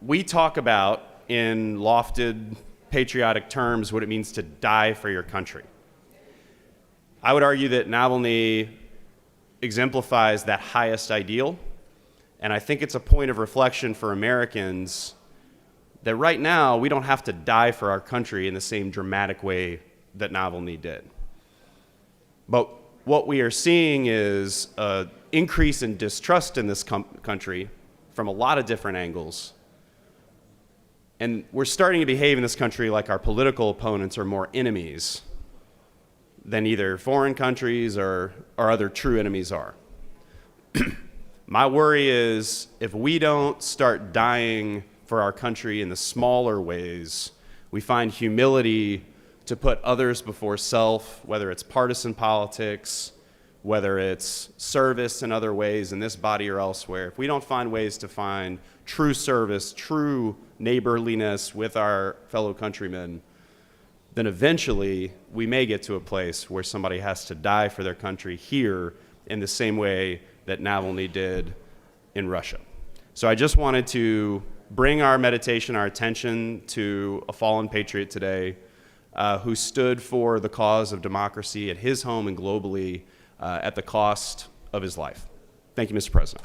We talk about, in lofted patriotic terms, what it means to die for your country. I would argue that Navalny exemplifies that highest ideal, and I think it's a point of reflection for Americans that right now we don't have to die for our country in the same dramatic way that Navalny did. But what we are seeing is an increase in distrust in this country from a lot of different angles. And we're starting to behave in this country like our political opponents are more enemies than either foreign countries or other true enemies are. My worry is if we don't start dying for our country in the smaller ways, we find humility to put others before self, whether it's partisan politics, whether it's service in other ways in this body or elsewhere. If we don't find ways to find true service, true neighborliness with our fellow countrymen, then eventually we may get to a place where somebody has to die for their country here in the same way that Navalny did in Russia. So I just wanted to bring our meditation, our attention to a fallen patriot today who stood for the cause of democracy at his home and globally at the cost of his life. Thank you, Mr. President.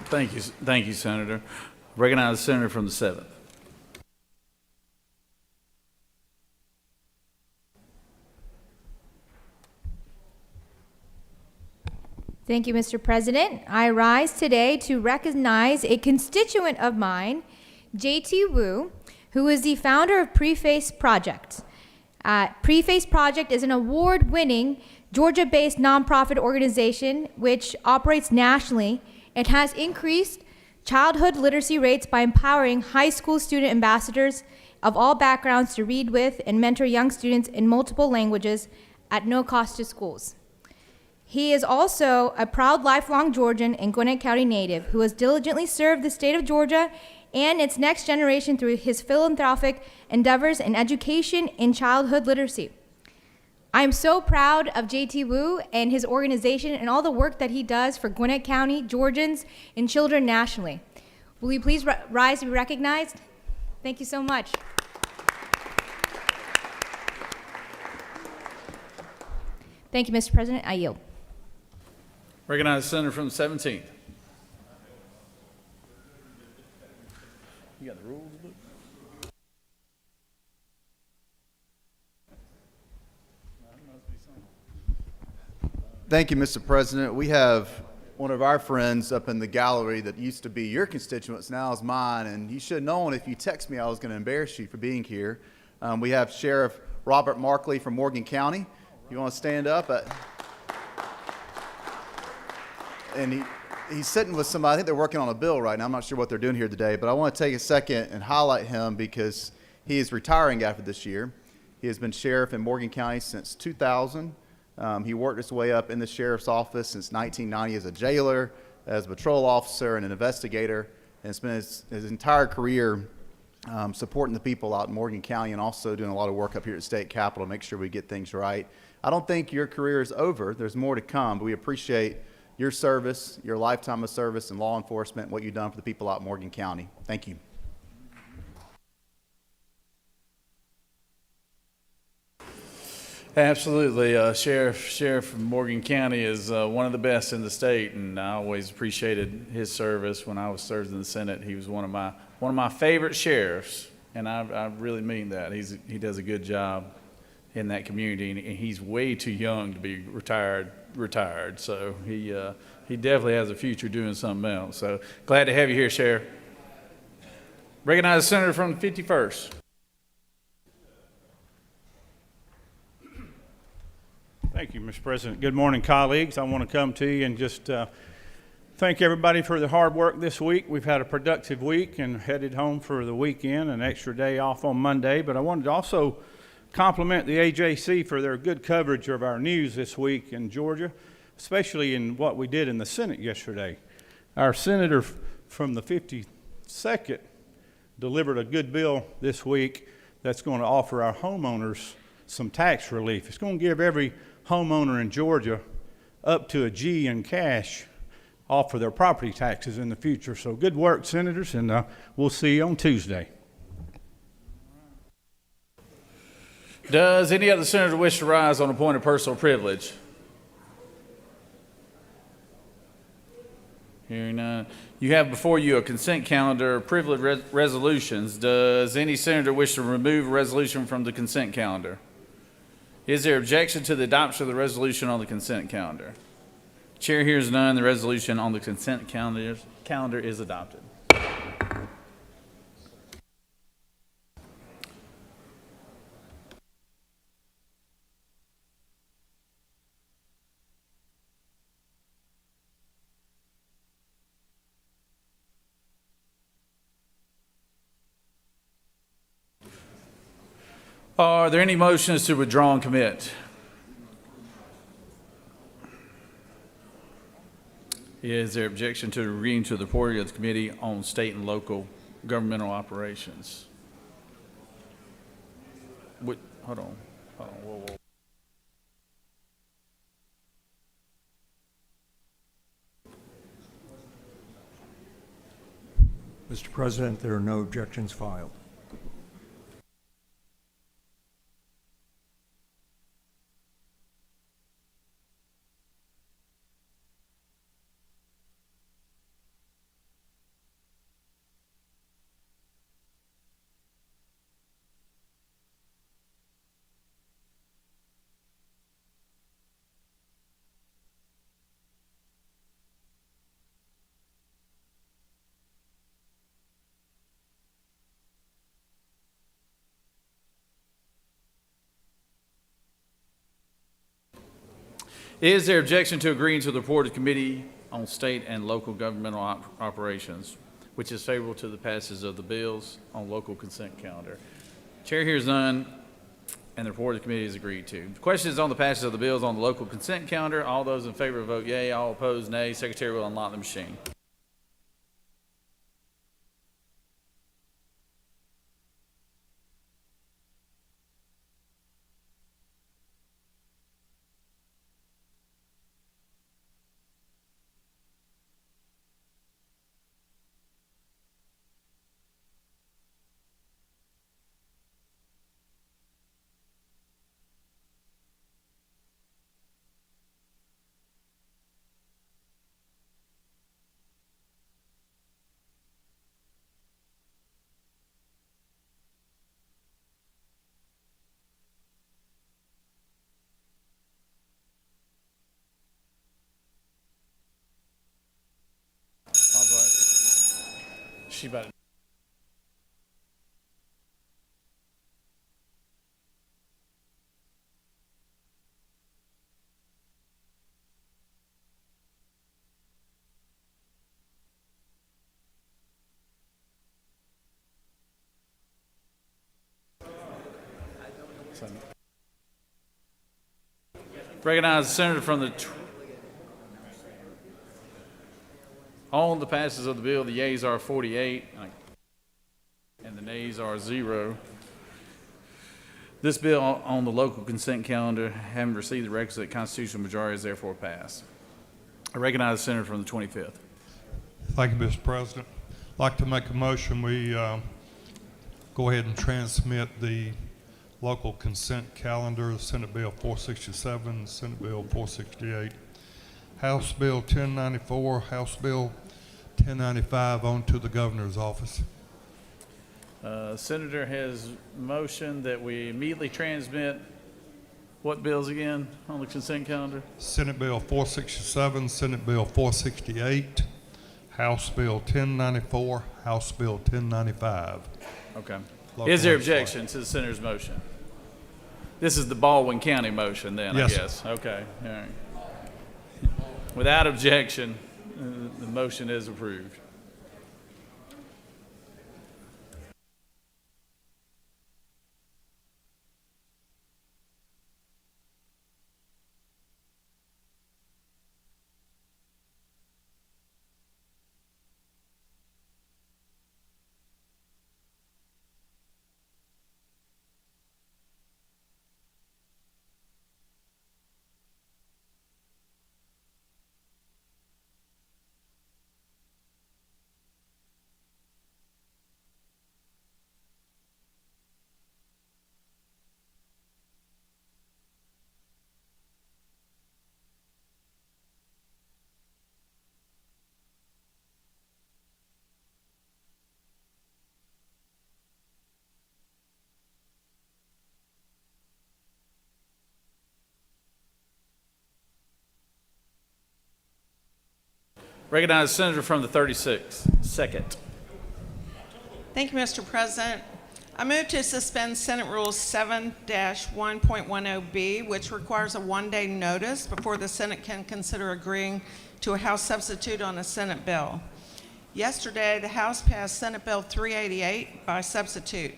Thank you, Senator. Recognize the senator from the 7th. Thank you, Mr. President. I rise today to recognize a constituent of mine, J.T. Wu, who is the founder of Preface Project. Preface Project is an award-winning Georgia-based nonprofit organization which operates nationally and has increased childhood literacy rates by empowering high school student ambassadors of all backgrounds to read with and mentor young students in multiple languages at no cost to schools. He is also a proud lifelong Georgian and Gwinnett County native who has diligently served the state of Georgia and its next generation through his philanthropic endeavors in education and childhood literacy. I am so proud of J.T. Wu and his organization and all the work that he does for Gwinnett County, Georgians, and children nationally. Will you please rise to be recognized? Thank you so much. Thank you, Mr. President. I yield. Recognize the senator from the 17th. You got the rules book? Thank you, Mr. President. We have one of our friends up in the gallery that used to be your constituents, now is mine, and you should have known if you text me I was going to embarrass you for being here. We have Sheriff Robert Markley from Morgan County. You want to stand up? And he's sitting with somebody. I think they're working on a bill right now. I'm not sure what they're doing here today, but I want to take a second and highlight him because he is retiring after this year. He has been sheriff in Morgan County since 2000. He worked his way up in the sheriff's office since 1990 as a jailer, as a patrol officer, and an investigator, and spent his entire career supporting the people out in Morgan County and also doing a lot of work up here at State Capitol to make sure we get things right. I don't think your career is over. There's more to come, but we appreciate your service, your lifetime of service in law enforcement, what you've done for the people out in Morgan County. Thank you. Absolutely. Sheriff from Morgan County is one of the best in the state, and I always appreciated his service. When I was served in the Senate, he was one of my favorite sheriffs, and I really mean that. He does a good job in that community, and he's way too young to be retired. So he definitely has a future doing something else. So glad to have you here, Sheriff. Recognize the senator from the 51st. Thank you, Mr. President. Good morning, colleagues. I want to come to you and just thank everybody for the hard work this week. We've had a productive week and headed home for the weekend, an extra day off on Monday. But I wanted to also compliment the AJC for their good coverage of our news this week in Georgia, especially in what we did in the Senate yesterday. Our senator from the 52nd delivered a good bill this week that's going to offer our homeowners some tax relief. It's going to give every homeowner in Georgia up to a G in cash off of their property taxes in the future. So good work, senators, and we'll see you on Tuesday. Does any other senator wish to rise on a point of personal privilege? Hearing none. You have before you a consent calendar of privilege resolutions. Does any senator wish to remove a resolution from the consent calendar? Is there objection to the adoption of the resolution on the consent calendar? Chair hears none. The resolution on the consent calendar is adopted. Are there any motions to withdraw and commit? Is there objection to agreeing to the report of the Committee on State and Local Governmental Operations? Hold on. Whoa. Mr. President, there are no objections filed. Is there objection to agreeing to the report of the Committee on State and Local Governmental Operations, which is favorable to the passage of the bills on local consent calendar? Chair hears none, and the report of the committee is agreed to. The question is on the passage of the bills on the local consent calendar. All those in favor vote yea, all opposed nay. Secretary will unlock the machine. I'll vote. She about recognize the senator from the on the passes of the bill. The yeas are 48 and the nays are 0. This bill on the local consent calendar, having received the requisite constitutional majority, is therefore passed. I recognize the senator from the 25th. Thank you, Mr. President. I'd like to make a motion. We go ahead and transmit the local consent calendar, Senate Bill 467, Senate Bill 468, House Bill 1094, House Bill 1095 on to the governor's office. Senator has motioned that we immediately transmit what bills again on the consent calendar? Senate Bill 467, Senate Bill 468, House Bill 1094, House Bill 1095. Okay. Local Is there legislation. objection to the senator's motion? This is the Baldwin County motion then, Yes, I guess. Okay, all right. Without objection, the motion is approved. Recognize Senator from the 36th. Second. Thank you, Mr. President. I move to suspend Senate Rule 7-1.10B, which requires a one-day notice before the Senate can consider agreeing to a House substitute on a Senate bill. Yesterday, the House passed Senate Bill 388 by substitute.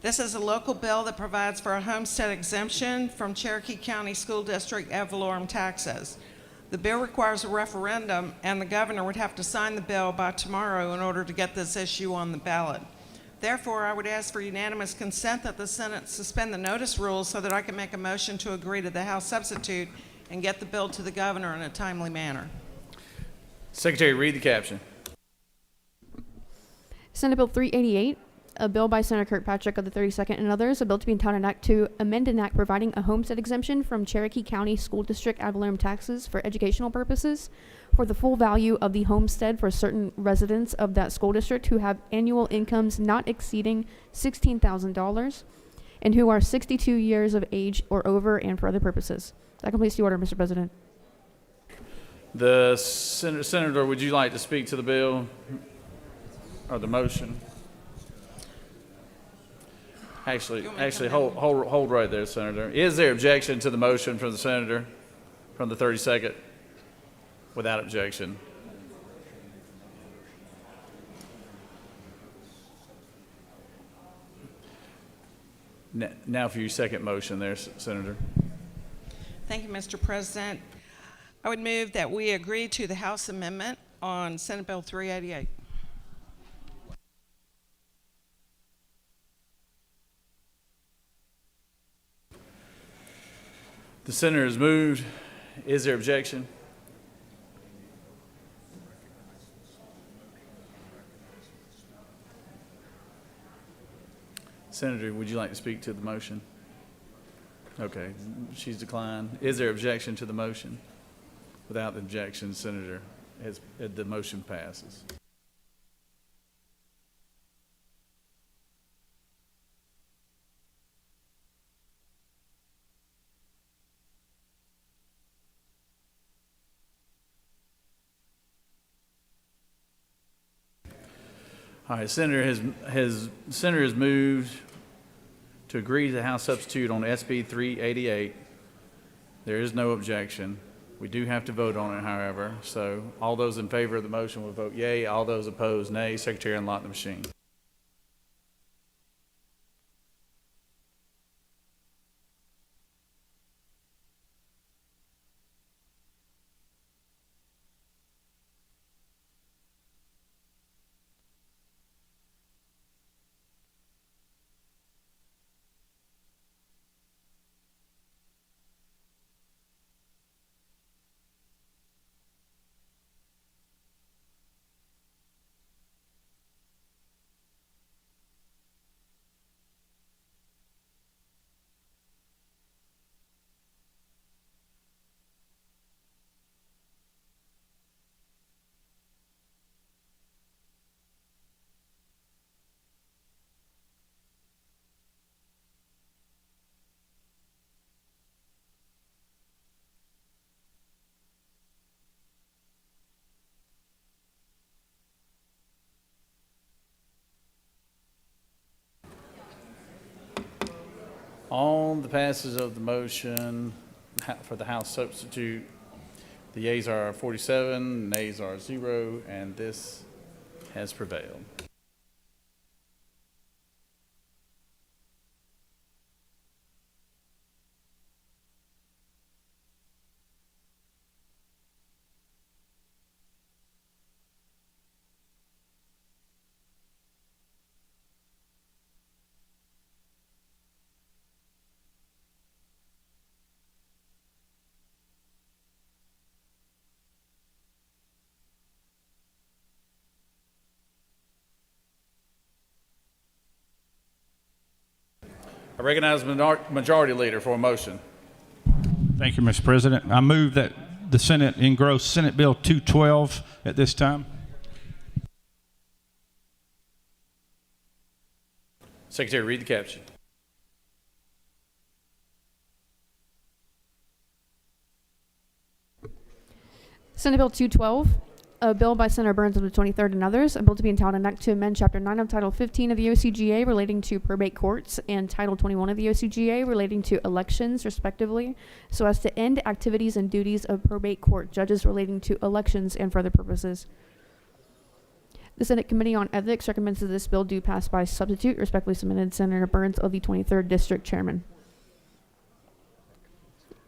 This is a local bill that provides for a homestead exemption from Cherokee County School District ad valorem taxes. The bill requires a referendum, and the governor would have to sign the bill by tomorrow in order to get this issue on the ballot. Therefore, I would ask for unanimous consent that the Senate suspend the notice rules so that I can make a motion to agree to the House substitute and get the bill to the governor in a timely manner. Secretary, read the caption. Senate Bill 388, a bill by Senator Kirkpatrick of the 32nd and others, a bill to be entitled an act to amend an act providing a homestead exemption from Cherokee County School District ad valorem taxes for educational purposes for the full value of the homestead for certain residents of that school district who have annual incomes not exceeding $16,000 and who are 62 years of age or over, and for other purposes. That completes the order, Mr. President. The Senator, would you like to speak to the bill or the motion? Actually, hold right there, Senator. Is there objection to the motion from the Senator from the 32nd? Without objection. Now for your second motion there, Senator. Thank you, Mr. President. I would move that we agree to the House amendment on Senate Bill 388. The Senator has moved. Is there objection? Senator, would you like to speak to the motion? Okay, she's declined. Is there objection to the motion? Without objection, Senator, the motion passes. All right, Senator has moved to agree to the House substitute on SB 388. There is no objection. We do have to vote on it, however. So all those in favor of the motion will vote yea. All those opposed, nay. Secretary, unlock the machine. On the passage of the motion for the House substitute, the yeas are 47, nays are 0, and this has prevailed. I recognize the Majority Leader for a motion. Thank you, Mr. President. I move that the Senate engross Senate Bill 212 at this time. Secretary, read the caption. Senate Bill 212, A bill by Senator Burns of the 23rd and others, a bill to be entitled an act to amend Chapter 9 of Title 15 of the OCGA relating to probate courts and Title 21 of the OCGA relating to elections, respectively, so as to end activities and duties of probate court judges relating to elections and for other purposes. The Senate Committee on Ethics recommends that this bill do pass by substitute. Respectfully submitted, Senator Burns of the 23rd District Chairman.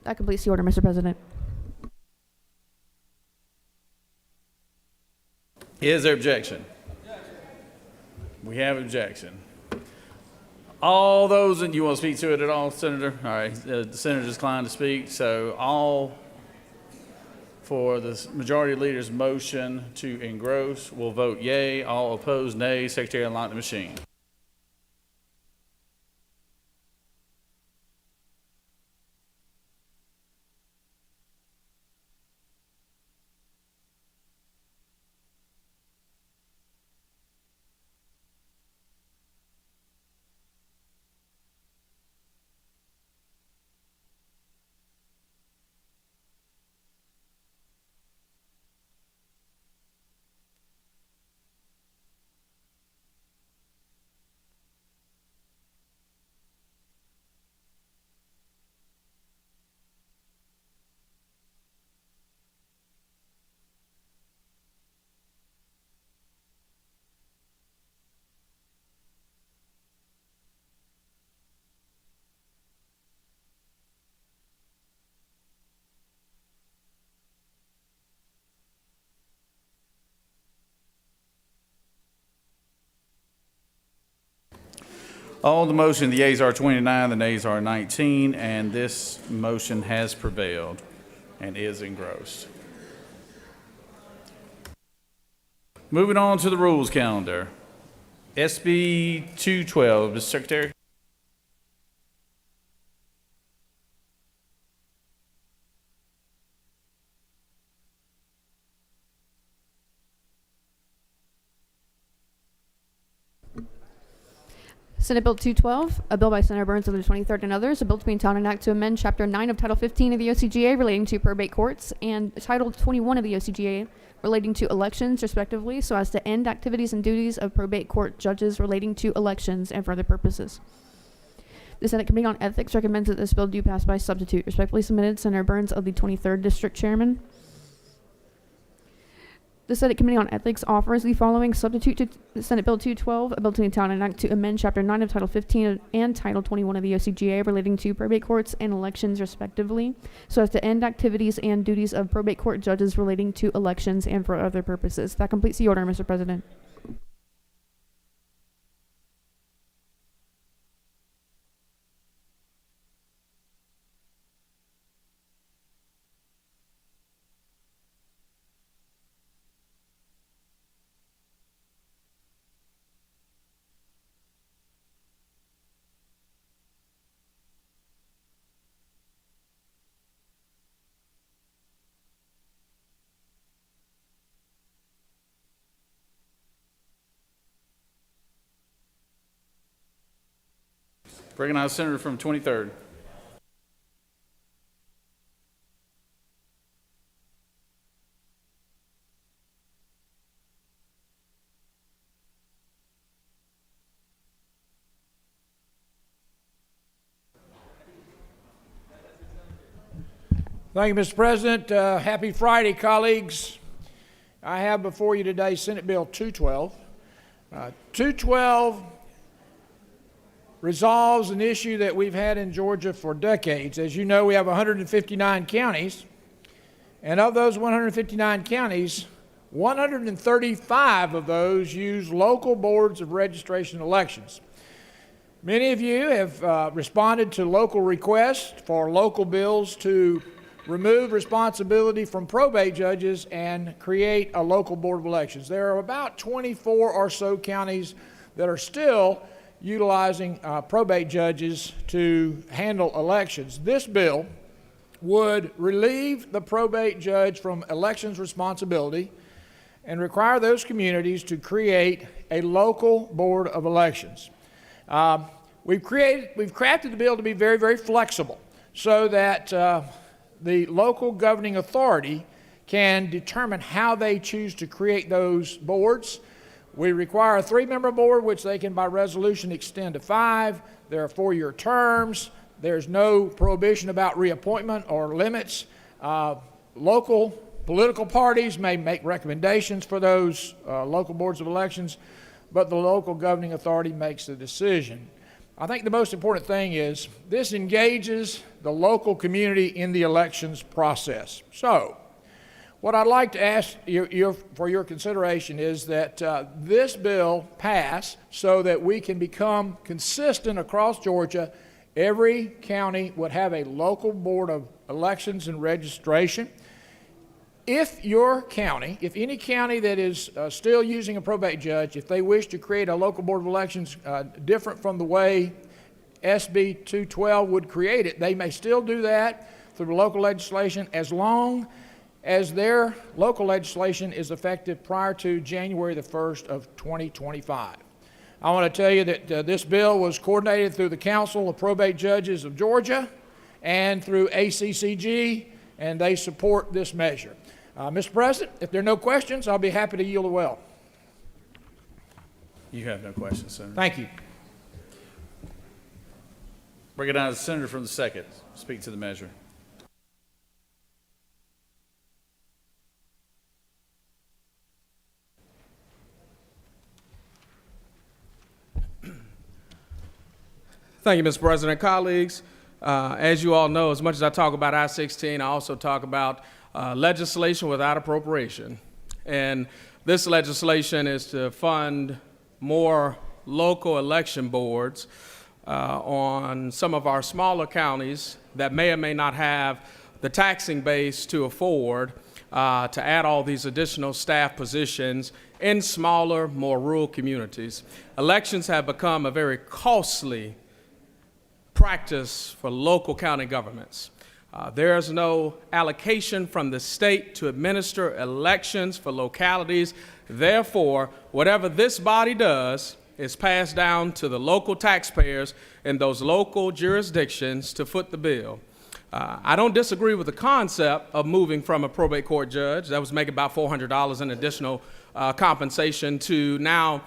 That completes the order, Mr. President. Is there objection? We have objection. All those, and you want to speak to it at all, Senator? All right, the Senator's declined to speak, so all for the Majority Leader's motion to engross will vote yea. All opposed, nay. Secretary, unlock the machine. On the motion, the yeas are 29, the nays are 19, and this motion has prevailed and is engrossed. Moving on to the rules calendar. SB 212, Mr. Secretary. Senate Bill 212, a bill by Senator Burns of the 23rd and others, a bill to be entitled an act to amend Chapter 9 of Title 15 of the OCGA relating to probate courts and Title 21 of the OCGA relating to elections, respectively, so as to end activities and duties of probate court judges relating to elections and for other purposes. The Senate Committee on Ethics recommends that this bill do pass by substitute. Respectfully submitted, Senator Burns of the 23rd District Chairman. The Senate Committee on Ethics offers the following substitute to Senate Bill 212, a bill to entitle an act to amend Chapter 9 of Title 15 and Title 21 of the OCGA relating to probate courts and elections, respectively, so as to end activities and duties of probate court judges relating to elections and for other purposes. That completes the order, Mr. President. Recognize Senator from 23rd. Thank you, Mr. President. Happy Friday, colleagues. I have before you today Senate Bill 212. 212 resolves an issue that we've had in Georgia for decades. As you know, we have 159 counties, and of those 159 counties, 135 of those use local boards of registration elections. Many of you have responded to local requests for local bills to remove responsibility from probate judges and create a local board of elections. There are about 24 or so counties that are still utilizing probate judges to handle elections. This bill would relieve the probate judge from elections responsibility and require those communities to create a local board of elections. We've crafted the bill to be very, very flexible so that the local governing authority can determine how they choose to create those boards. We require a 3-member board, which they can by resolution extend to 5. There are 4-year terms. There's no prohibition about reappointment or limits. Local political parties may make recommendations for those local boards of elections, but the local governing authority makes the decision. I think the most important thing is this engages the local community in the elections process. So, what I'd like to ask for your consideration is that this bill pass so that we can become consistent across Georgia. Every county would have a local board of elections and registration. If your county, if any county that is still using a probate judge, if they wish to create a local board of elections different from the way SB 212 would create it, they may still do that through local legislation as long as their local legislation is effective prior to January the 1st of 2025. I want to tell you that this bill was coordinated through the Council of Probate Judges of Georgia and through ACCG, and they support this measure. Mr. President, if there are no questions, I'll be happy to yield the well. You have no questions, Senator. Thank you. Bring it down to the senator from the 2nd. Speak to the measure. Thank you, Mr. President. Colleagues, as you all know, as much as I talk about I-16, I also talk about legislation without appropriation. And this legislation is to fund more local election boards on some of our smaller counties that may or may not have the taxing base to afford to add all these additional staff positions in smaller, more rural communities. Elections have become a very costly practice for local county governments. There's no allocation from the state to administer elections for localities. Therefore, whatever this body does is passed down to the local taxpayers in those local jurisdictions to foot the bill. I don't disagree with the concept of moving from a probate court judge that was making about $400 in additional compensation to now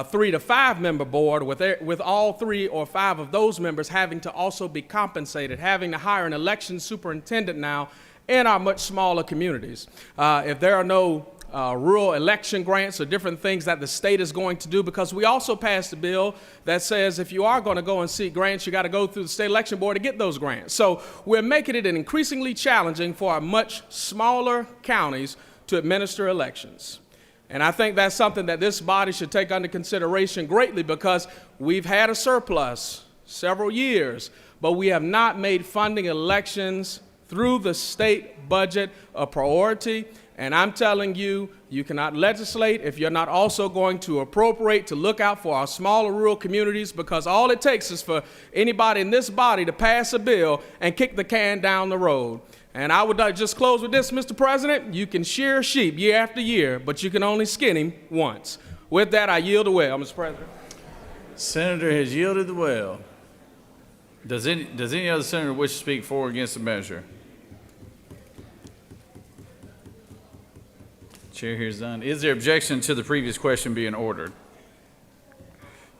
3 to 5 member board with all 3 or 5 of those members having to also be compensated, having to hire an election superintendent now in our much smaller communities. If there are no rural election grants or different things that the state is going to do, because we also passed a bill that says if you are going to go and seek grants, you got to go through the state election board to get those grants. So we're making it increasingly challenging for our much smaller counties to administer elections. And I think that's something that this body should take under consideration greatly, because we've had a surplus several years, but we have not made funding elections through the state budget a priority. And I'm telling you, you cannot legislate if you're not also going to appropriate to look out for our smaller rural communities, because all it takes is for anybody in this body to pass a bill and kick the can down the road. And I would just close with this, Mr. President. You can shear sheep year after year, but you can only skin him once. With that, I yield the well, Mr. President. Senator has yielded the well. Does any other senator wish to speak for or against the measure? Chair hears none. Is there objection to the previous question being ordered?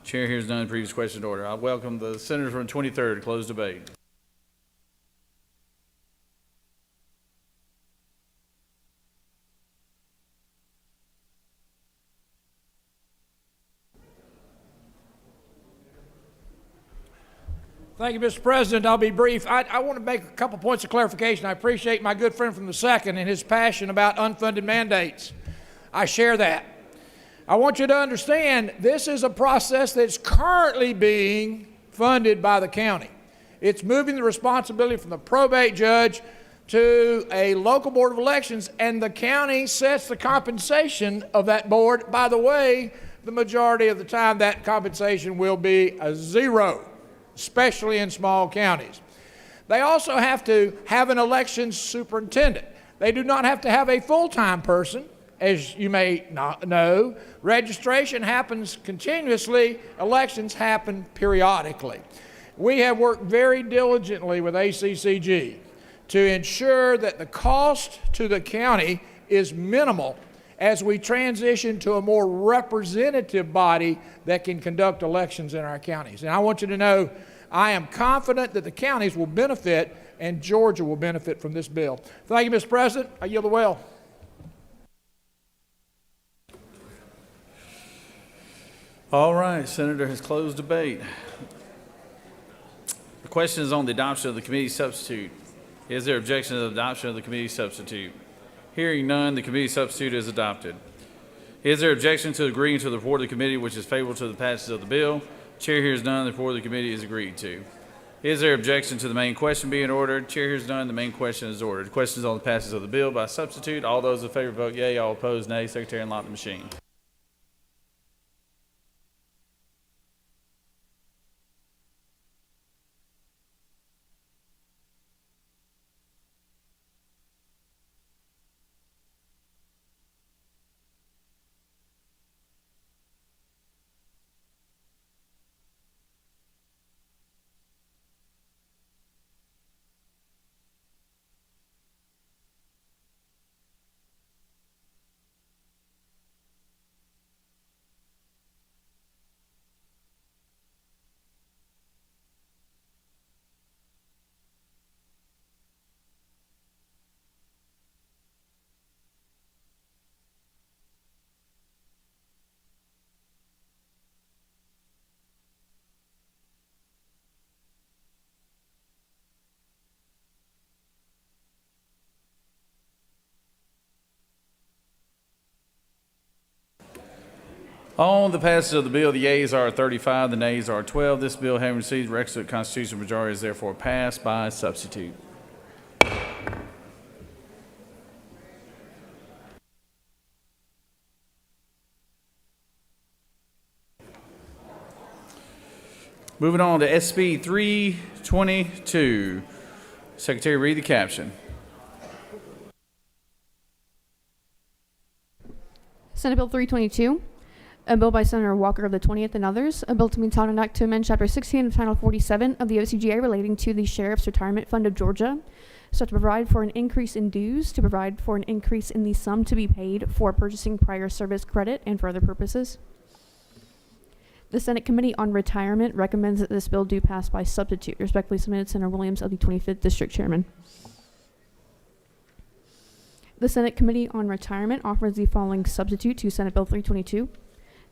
Chair hears none. Previous question ordered. I welcome the senator from 23rd to close debate. Thank you, Mr. President. I'll be brief. I want to make a couple points of clarification. I appreciate my good friend from the 2nd and his passion about unfunded mandates. I share that. I want you to understand this is a process that's currently being funded by the county. It's moving the responsibility from the probate judge to a local board of elections, and the county sets the compensation of that board. By the way, the majority of the time that compensation will be a zero, especially in small counties. They also have to have an elections superintendent. They do not have to have a full-time person, as you may not know. Registration happens continuously. Elections happen periodically. We have worked very diligently with ACCG to ensure that the cost to the county is minimal as we transition to a more representative body that can conduct elections in our counties. And I want you to know, I am confident that the counties will benefit and Georgia will benefit from this bill. Thank you, Mr. President. I yield the well. All right, Senator has closed debate. The question is on the adoption of the committee substitute. Is there objection to the adoption of the committee substitute? Hearing none, the committee substitute is adopted. Is there objection to agreeing to the report of the committee which is favorable to the passage of the bill? Chair hears none, the report of the committee is agreed to. Is there objection to the main question being ordered? Chair hears none, the main question is ordered. Questions on the passage of the bill by substitute. All those in favor vote yea, all opposed nay. Secretary, unlock the machine. On the passage of the bill, the yeas are 35, the nays are 12. This bill, having received the requisite constitutional majority, is therefore passed by substitute. Moving on to SB 322. Secretary, read the caption. Senate Bill 322, a bill by Senator Walker of the 20th and others, a bill to be entitled an act to amend Chapter 16 of Title 47 of the OCGA relating to the Sheriff's Retirement Fund of Georgia, so to provide for an increase in dues, to provide for an increase in the sum to be paid for purchasing prior service credit, and for other purposes. The Senate Committee on Retirement recommends that this bill do pass by substitute. Respectfully submitted, Senator Williams of the 25th District Chairman. The Senate Committee on Retirement offers the following substitute to Senate Bill 322.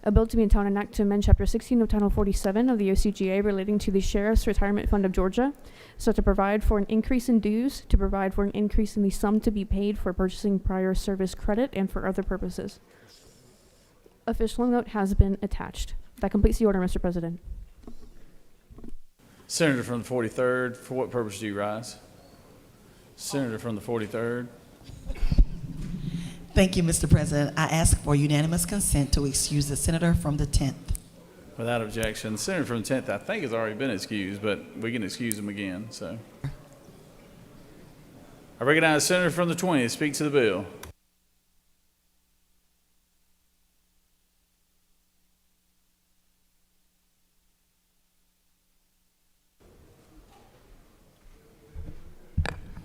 A bill to be entitled an act to amend Chapter 16 of Title 47 of the OCGA relating to the Sheriff's Retirement Fund of Georgia, so to provide for an increase in dues, to provide for an increase in the sum to be paid for purchasing prior service credit, and for other purposes. Official note has been attached. That completes the order, Mr. President. Senator from the 43rd, for what purpose do you rise? Senator from the 43rd. Thank you, Mr. President. I ask for unanimous consent to excuse the senator from the 10th. Without objection. The senator from the 10th, I think, has already been excused, but we can excuse him again. So, I recognize the senator from the 20th to speak to the bill.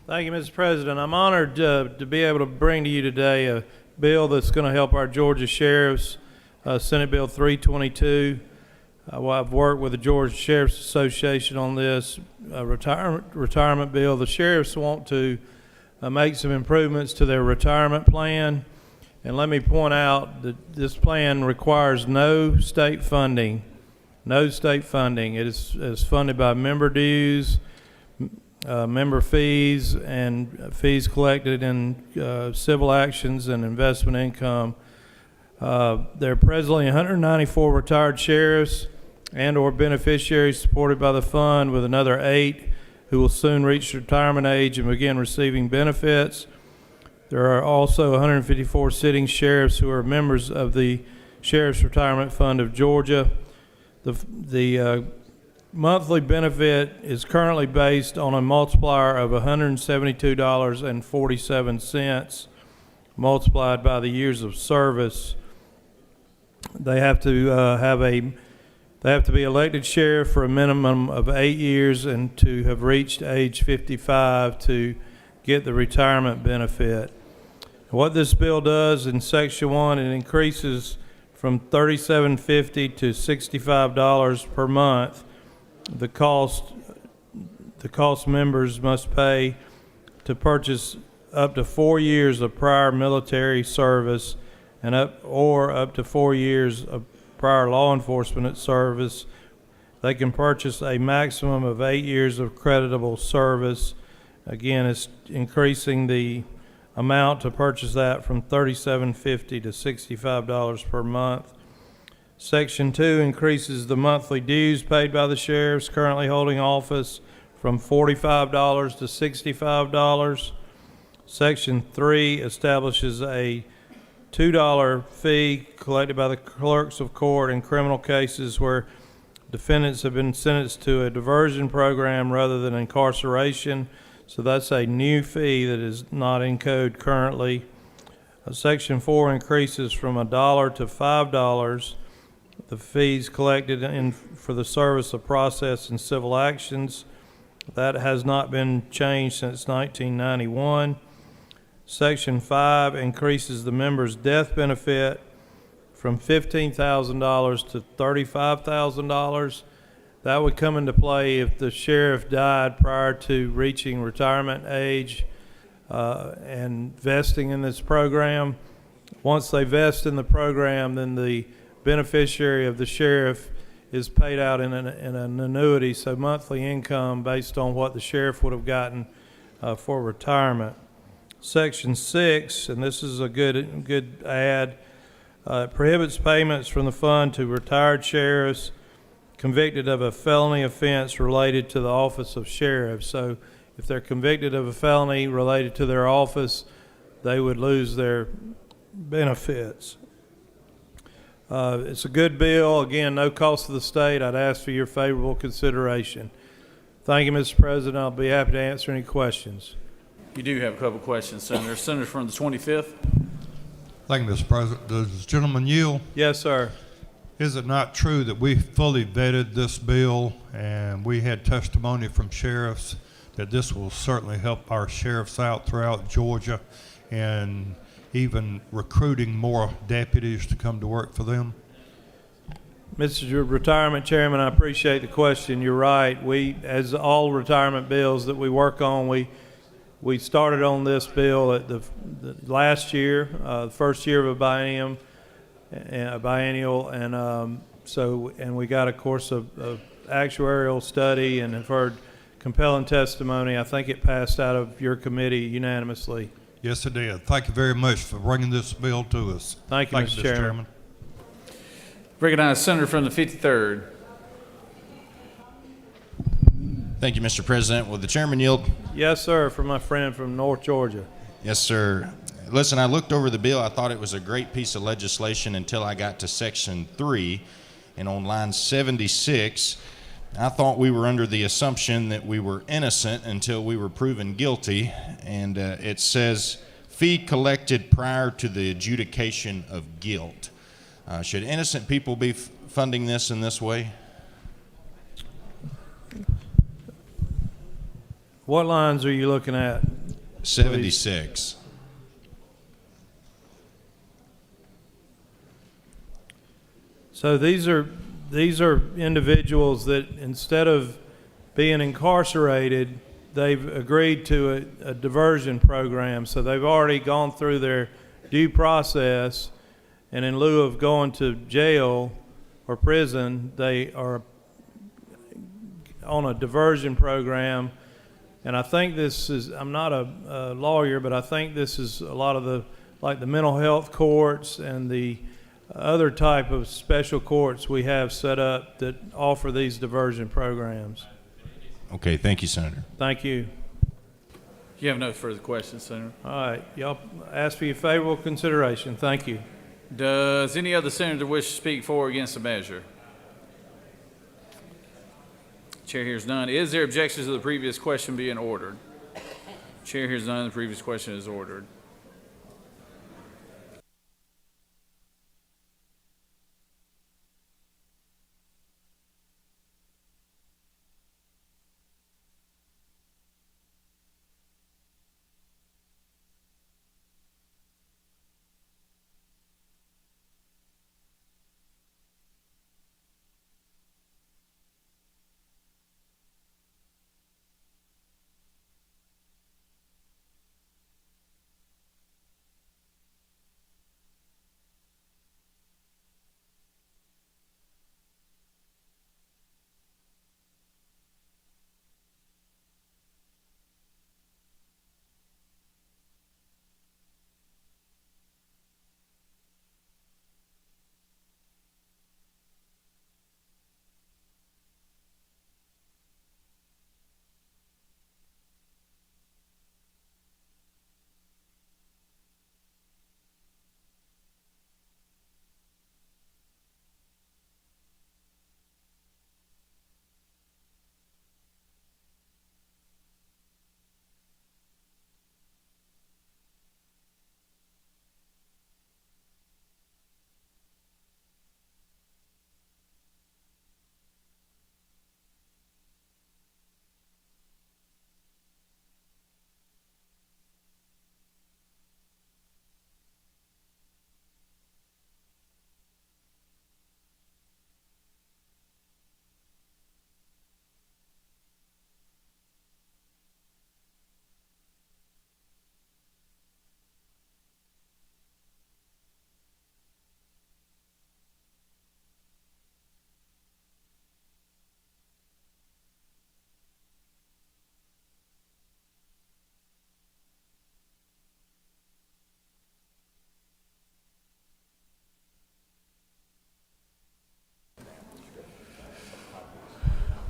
Thank you, Mr. President. I'm honored to be able to bring to you today a bill that's going to help our Georgia sheriffs, Senate Bill 322. I've worked with the Georgia Sheriff's Association on this retirement bill. The sheriffs want to make some improvements to their retirement plan. And let me point out that this plan requires no state funding. No state funding. It is funded by member dues, member fees, and fees collected in civil actions and investment income. There are presently 194 retired sheriffs and or beneficiaries supported by the fund, with another 8 who will soon reach retirement age and begin receiving benefits. There are also 154 sitting sheriffs who are members of the Sheriff's Retirement Fund of Georgia. The monthly benefit is currently based on a multiplier of $172.47 multiplied by the years of service. They have to be elected sheriff for a minimum of 8 years and to have reached age 55 to get the retirement benefit. What this bill does in Section 1, it increases from $37.50 to $65 per month the cost members must pay to purchase up to 4 years of prior military service and up to 4 years of prior law enforcement service. They can purchase a maximum of 8 years of creditable service. Again, it's increasing the amount to purchase that from $37.50 to $65 per month. Section 2 increases the monthly dues paid by the sheriffs currently holding office from $45 to $65. Section 3 establishes a $2 fee collected by the clerks of court in criminal cases where defendants have been sentenced to a diversion program rather than incarceration. So that's a new fee that is not in code currently. Section 4 increases from $1 to $5 the fees collected for the service of process in civil actions. That has not been changed since 1991. Section 5 increases the member's death benefit from $15,000 to $35,000. That would come into play if the sheriff died prior to reaching retirement age and vesting in this program. Once they vest in the program, then the beneficiary of the sheriff is paid out in an annuity, so monthly income based on what the sheriff would have gotten for retirement. Section 6, and this is a good add, prohibits payments from the fund to retired sheriffs convicted of a felony offense related to the office of sheriff. So if they're convicted of a felony related to their office, they would lose their benefits. It's a good bill. Again, no cost to the state. I'd ask for your favorable consideration. Thank you, Mr. President. I'll be happy to answer any questions. You do have a couple questions, Senator. Senator from the 25th. Thank you, Mr. President. Does the gentleman yield? Yes, sir. Is it not true that we fully vetted this bill and we had testimony from sheriffs that this will certainly help our sheriffs out throughout Georgia and even recruiting more deputies to come to work for them? Mr. Retirement Chairman, I appreciate the question. You're right. We, as all retirement bills that we work on, we started on this bill at the last year, the first year of a biennial, and we got, of course, a actuarial study and have heard compelling testimony. I think it passed out of your committee unanimously. Yes, it did. Thank you very much for bringing this bill to us. Thank you, Mr. Chairman. Recognize Senator from the 53rd. Thank you, Mr. President. Will the chairman yield? Yes, sir, for my friend from North Georgia. Yes, sir. Listen, I looked over the bill. I thought it was a great piece of legislation until I got to Section 3. And on line 76, I thought we were under the assumption that we were innocent until we were proven guilty. And it says, fee collected prior to the adjudication of guilt. Should innocent people be funding this in this way? What lines are you looking at? 76. Please? So these are individuals that instead of being incarcerated, they've agreed to a diversion program. So they've already gone through their due process, and in lieu of going to jail or prison, they are on a diversion program. And I think this is, I'm not a lawyer, but I think this is a lot of the mental health courts and the other type of special courts we have set up that offer these diversion programs. Okay, thank you, Senator. Thank you. You have no further questions, Senator. All right, y'all ask for your favorable consideration. Thank you. Does any other senator wish to speak for or against the measure? Chair hears none. Is there objections to the previous question being ordered? Chair hears none. The previous question is ordered.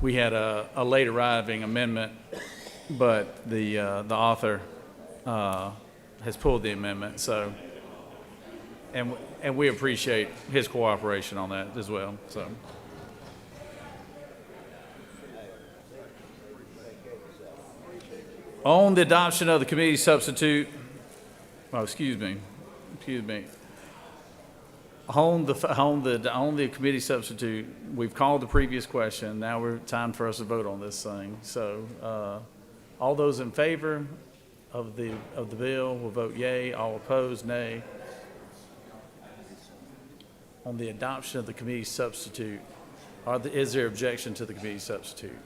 we had a late arriving amendment, but the author has pulled the amendment. So, and we appreciate his cooperation on that as well. So. On the adoption of the committee substitute, excuse me. On the committee substitute, we've called the previous question. Now we're time for us to vote on this thing. So, all those in favor of the bill will vote yea. All opposed, nay. On the adoption of the committee substitute, is there objection to the committee substitute?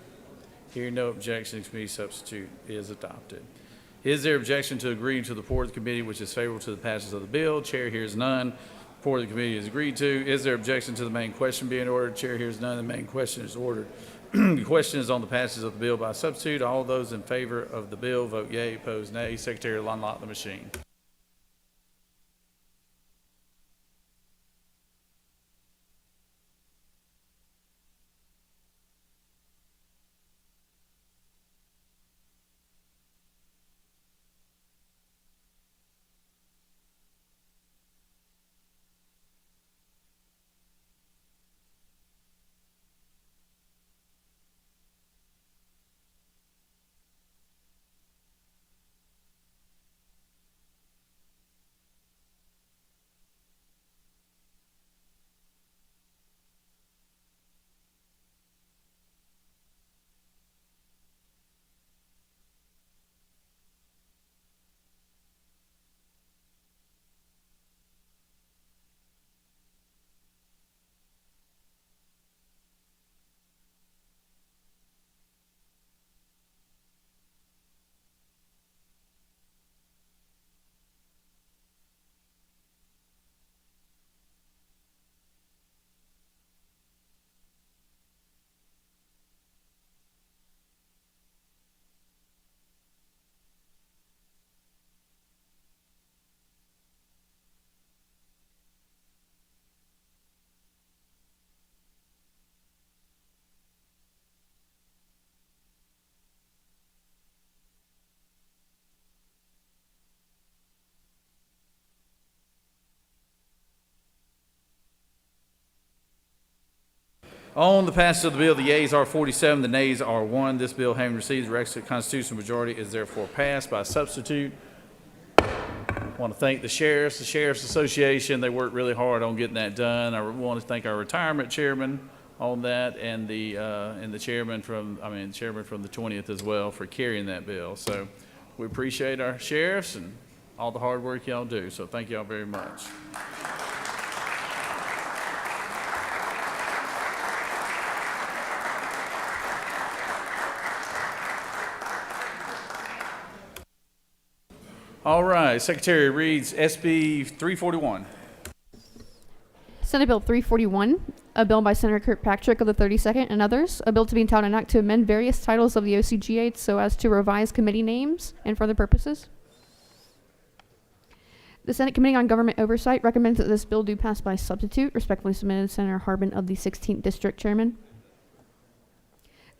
Hearing no objection, the committee substitute is adopted. Is there objection to agreeing to the report of the committee which is favorable to the passage of the bill? Chair hears none. Report of the committee is agreed to. Is there objection to the main question being ordered? Chair hears none. The main question is ordered. The question is on the passage of the bill by substitute. All those in favor of the bill vote yea, opposed nay. Secretary will unlock the machine. On the passage of the bill, the yeas are 47, the nays are 1. This bill, having received the requisite constitutional majority, is therefore passed by substitute. I want to thank the Sheriff's Association. They worked really hard on getting that done. I want to thank our retirement chairman on that, and the chairman from the 20th as well for carrying that bill. So we appreciate our sheriffs and all the hard work y'all do. So thank y'all very much. All right, Secretary reads SB 341. Senate Bill 341, a bill by Senator Kirkpatrick of the 32nd and others, a bill to be entitled an act to amend various titles of the OCGA so as to revise committee names and for other purposes. The Senate Committee on Government Oversight recommends that this bill do pass by substitute. Respectfully submitted, Senator Harbin of the 16th District Chairman.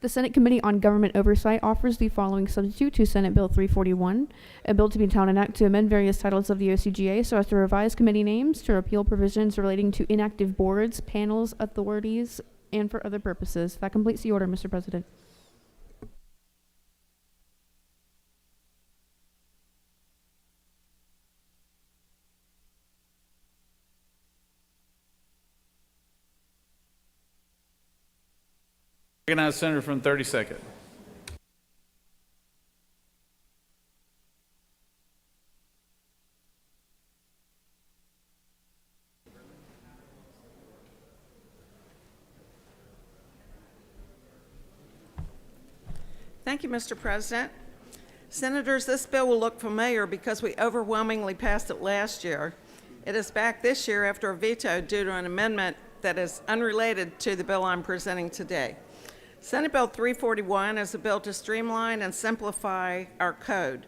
The Senate Committee on Government Oversight offers the following substitute to Senate Bill 341, a bill to be entitled an act to amend various titles of the OCGA so as to revise committee names, to repeal provisions relating to inactive boards, panels, authorities, and for other purposes. That completes the order, Mr. President. Recognize Senator from the 32nd. Thank you, Mr. President. Senators, this bill will look familiar because we overwhelmingly passed it last year. It is back this year after a veto due to an amendment that is unrelated to the bill I'm presenting today. Senate Bill 341 is a bill to streamline and simplify our code.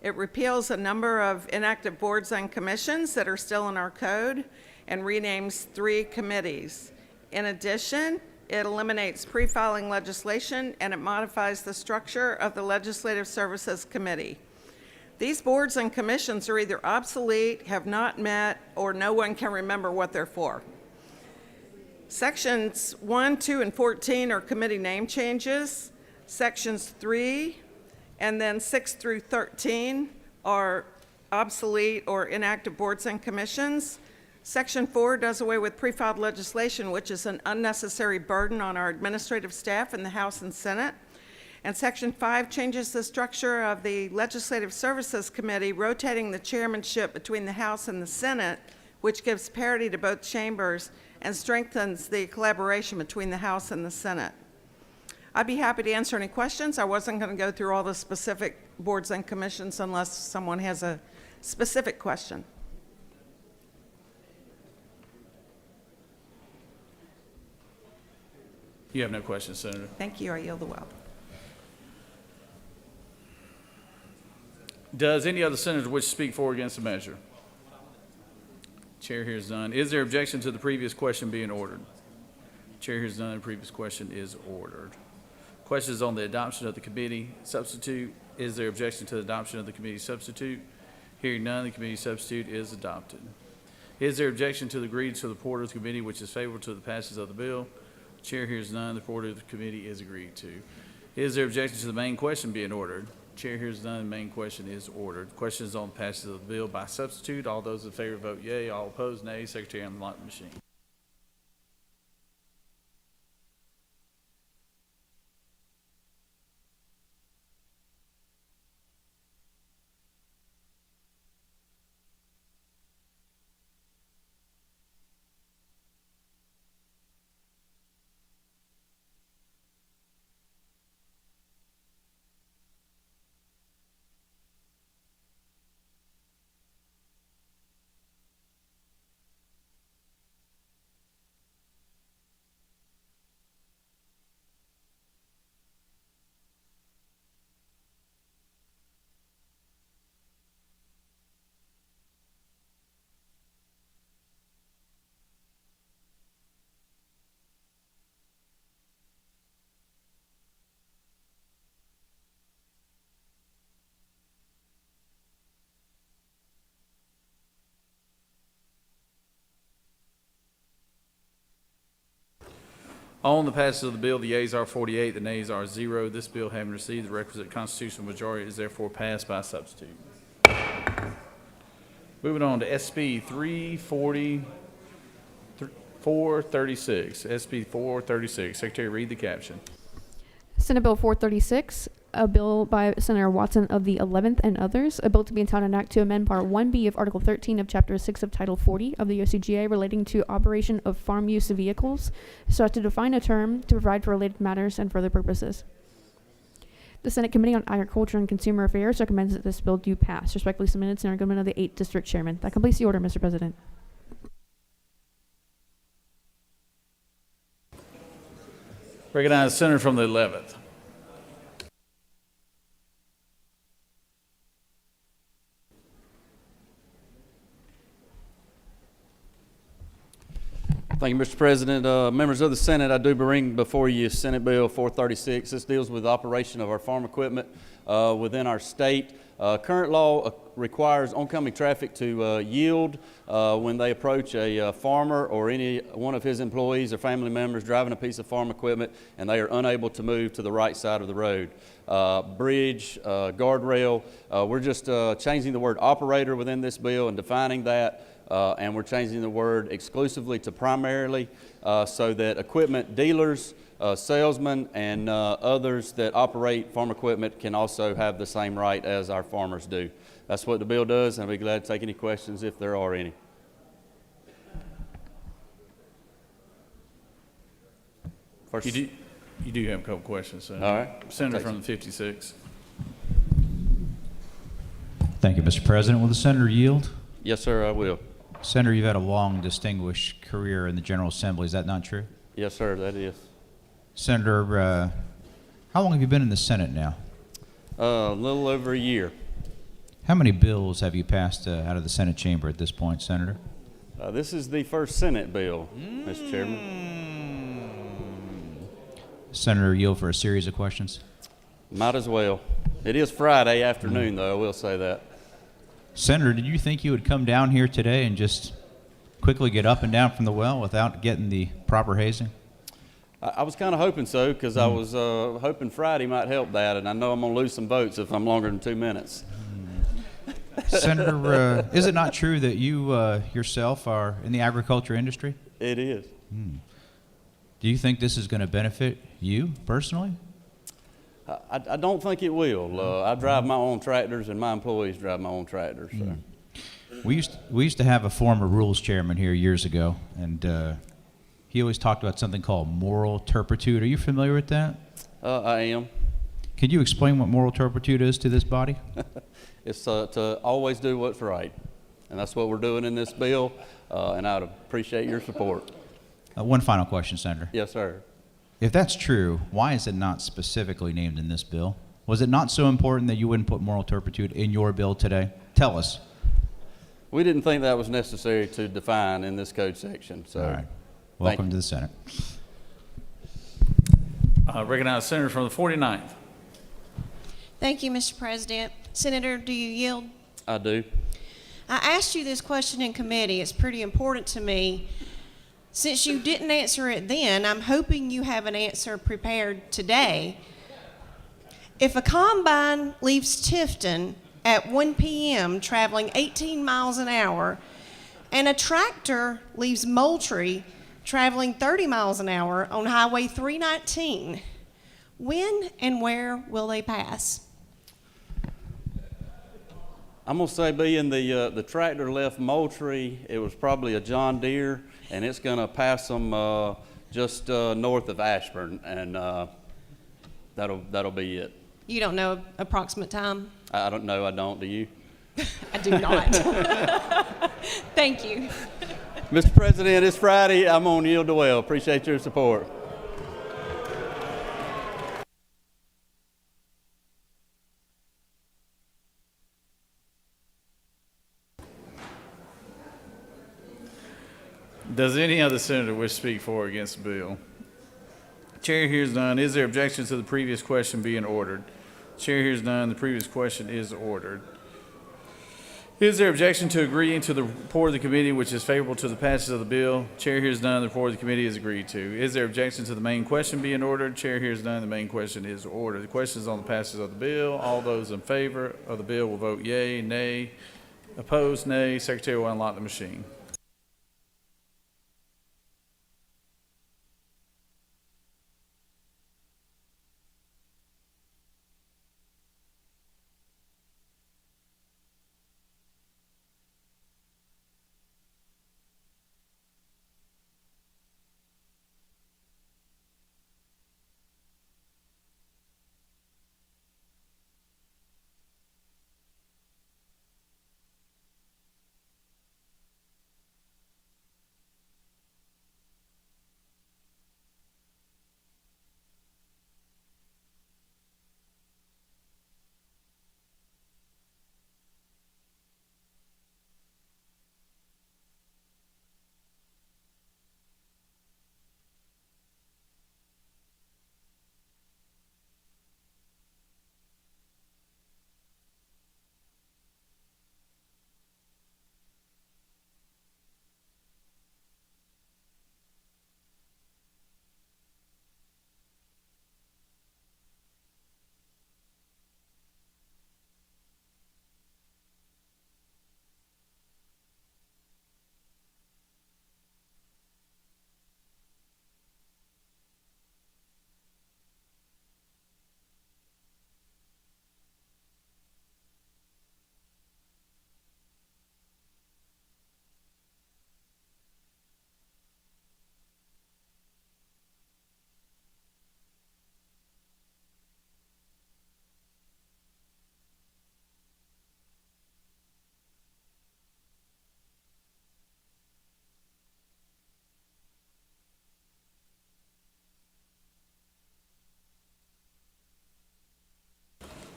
It repeals a number of inactive boards and commissions that are still in our code and renames 3 committees. In addition, it eliminates pre-filing legislation, and it modifies the structure of the Legislative Services Committee. These boards and commissions are either obsolete, have not met, or no one can remember what they're for. Sections 1, 2, and 14 are committee name changes. Sections 3 and then 6 through 13 are obsolete or inactive boards and commissions. Section 4 does away with pre-filed legislation, which is an unnecessary burden on our administrative staff in the House and Senate. And Section 5 changes the structure of the Legislative Services Committee, rotating the chairmanship between the House and the Senate, which gives parity to both chambers and strengthens the collaboration between the House and the Senate. I'd be happy to answer any questions. I wasn't going to go through all the specific boards and commissions unless someone has a specific question. You have no questions, Senator. Thank you. I yield the well. Does any other senator wish to speak for or against the measure? Chair hears none. Is there objection to the previous question being ordered? Chair hears none. The previous question is ordered. Questions on the adoption of the committee substitute. Is there objection to the adoption of the committee substitute? Hearing none, the committee substitute is adopted. Is there objection to the agreed to the report of the committee which is favorable to the passage of the bill? Chair hears none. The report of the committee is agreed to. Is there objection to the main question being ordered? Chair hears none. The main question is ordered. Questions on the passage of the bill by substitute. All those in favor vote yea. All opposed, nay. Secretary on the lock machine. On the passage of the bill, the yeas are 48, the nays are 0. This bill, having received the requisite constitutional majority, is therefore passed by substitute. Moving on to SB 436. SB 436. Secretary, read the caption. Senate Bill 436, a bill by Senator Watson of the 11th and others, a bill to be entitled an act to amend Part 1B of Article 13 of Chapter 6 of Title 40 of the OCGA relating to operation of farm use vehicles, so as to define a term, to provide for related matters and further purposes. The Senate Committee on Agriculture and Consumer Affairs recommends that this bill do pass. Respectfully submitted, Senator Goodman of the 8th District Chairman. That completes the order, Mr. President. Recognize the senator from the 11th. Thank you, Mr. President. Members of the Senate, I do bring before you Senate Bill 436. This deals with the operation of our farm equipment within our state. Current law requires oncoming traffic to yield when they approach a farmer or any one of his employees or family members driving a piece of farm equipment and they are unable to move to the right side of the road. Bridge, guardrail, we're just changing the word operator within this bill and defining that. And we're changing the word exclusively to primarily so that equipment dealers, salesmen, and others that operate farm equipment can also have the same right as our farmers do. That's what the bill does, and I'll be glad to take any questions if there are any. First, You do have a couple questions, Senator. All right. Senator from the 56. Thank you, Mr. President. Will the senator yield? Yes, sir, I will. Senator, you've had a long, distinguished career in the General Assembly. Is that not true? Yes, sir, that is. Senator, how long have you been in the Senate now? A little over a year. How many bills have you passed out of the Senate chamber at this point, Senator? This is the first Senate bill, Mr. Chairman. Senator, yield for a series of questions. Might as well. It is Friday afternoon, though, I will say that. Senator, did you think you would come down here today and just quickly get up and down from the well without getting the proper hazing? I was kind of hoping so, because I was hoping Friday might help that, and I know I'm going to lose some votes if I'm longer than 2 minutes. Senator, is it not true that you yourself are in the agriculture industry? It is. Do you think this is going to benefit you personally? I don't think it will. I drive my own tractors, and my employees drive my own tractors. So. We used to have a former rules chairman here years ago, and he always talked about something called moral turpitude. Are you familiar with that? I am. Could you explain what moral turpitude is to this body? It's to always do what's right, and that's what we're doing in this bill, and I'd appreciate your support. One final question, Senator. Yes, sir. If that's true, why is it not specifically named in this bill? Was it not so important that you wouldn't put moral turpitude in your bill today? Tell us. We didn't think that was necessary to define in this code section. So, all right. Welcome to the Senate. I recognize the senator from the 49th. Thank you, Mr. President. Senator, do you yield? I do. I asked you this question in committee. It's pretty important to me. Since you didn't answer it then, I'm hoping you have an answer prepared today. If a combine leaves Tifton at 1 p.m. traveling 18 miles an hour, and a tractor leaves Moultrie traveling 30 miles an hour on Highway 319, when and where will they pass? I'm going to say, being the tractor left Moultrie, it was probably a John Deere, and it's going to pass them just north of Ashburn, and that'll be it. You don't know approximate time? I don't know. I don't. Do you? I do not. Thank you. Mr. President, it's Friday. I'm on yield to well. Appreciate your support. Does any other senator wish to speak for or against the bill? Chair hears none. Is there objection to the previous question being ordered? Chair hears none. The previous question is ordered. Is there objection to agreeing to the report of the committee which is favorable to the passage of the bill? Chair hears none. The report of the committee is agreed to. Is there objection to the main question being ordered? Chair hears none. The main question is ordered. The question is on the passage of the bill. All those in favor of the bill will vote yea, nay. Opposed, nay. Secretary will unlock the machine.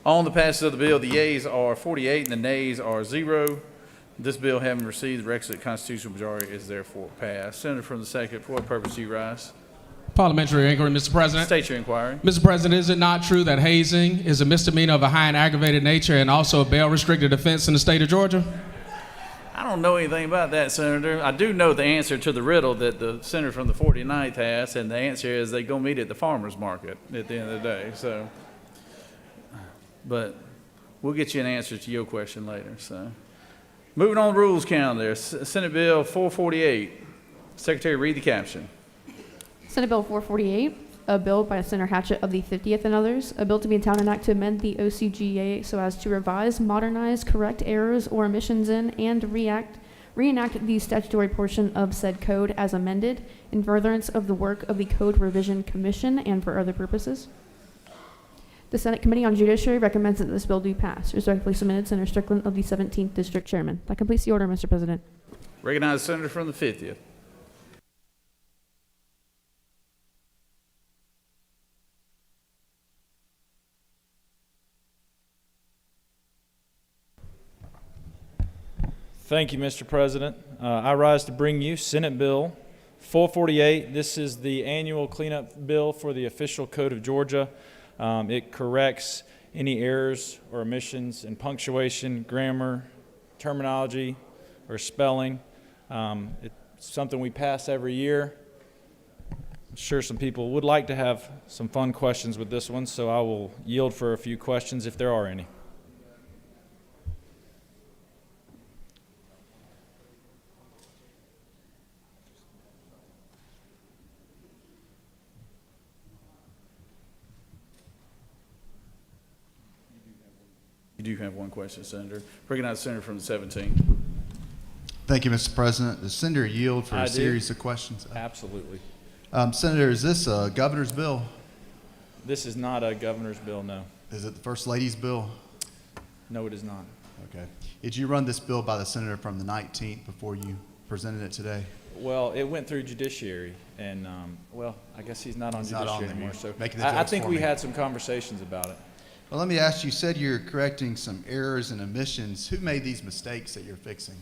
On the passage of the bill, the yeas are 48 and the nays are 0. This bill, having received the requisite constitutional majority, is therefore passed. Senator from the second, for what purpose do you rise? Parliamentary inquiry, Mr. President. State your inquiry. Mr. President, is it not true that hazing is a misdemeanor of a high and aggravated nature and also a bail-restricted offense in the state of Georgia? I don't know anything about that, Senator. I do know the answer to the riddle that the senator from the 49th has, and the answer is they go meet at the farmer's market at the end of the day. So, but we'll get you an answer to your question later. So, moving on the rules calendar, Senate Bill 448. Secretary, read the caption. Senate Bill 448, a bill by Senator Hatchett of the 50th and others, a bill to be in town and act to amend the OCGA so as to revise, modernize, correct errors or omissions in, and reenact the statutory portion of said code as amended in furtherance of the work of the Code Revision Commission and for other purposes. The Senate Committee on Judiciary recommends that this bill do pass. Respectfully submitted, Senator Strickland of the 17th District Chairman. That completes the order, Mr. President. Recognize the senator from the 50th. Thank you, Mr. President. I rise to bring you Senate Bill 448. This is the annual cleanup bill for the official code of Georgia. It corrects any errors or omissions in punctuation, grammar, terminology, or spelling. It's something we pass every year. I'm sure some people would like to have some fun questions with this one, so I will yield for a few questions if there are any. You do have one question, Senator. Recognize the senator from the 17th. Thank you, Mr. President. Does Senator yield for I a do. series of questions? Absolutely. Senator, is this a governor's bill? This is not a governor's bill, no. Is it the First Lady's bill? No, it is not. Okay. Did you run this bill by the senator from the 19th before you presented it today? Well, it went through judiciary, and, well, I guess he's not on He's not judiciary on there. anymore, so Making the I jokes think for we me. had some conversations about it. Well, let me ask you, said you're correcting some errors and omissions. Who made these mistakes that you're fixing?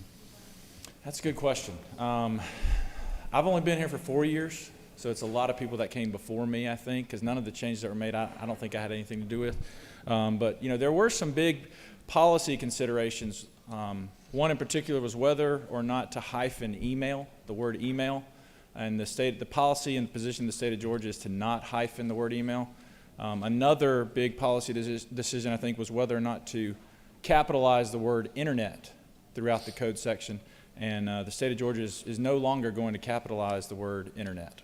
That's a good question. I've only been here for 4 years, so it's a lot of people that came before me, I think, because none of the changes that were made, I don't think I had anything to do with. But, you know, there were some big policy considerations. One in particular was whether or not to hyphen email, the word email. And the policy and position of the state of Georgia is to not hyphen the word email. Another big policy decision, I think, was whether or not to capitalize the word internet throughout the code section. And the state of Georgia is no longer going to capitalize the word internet.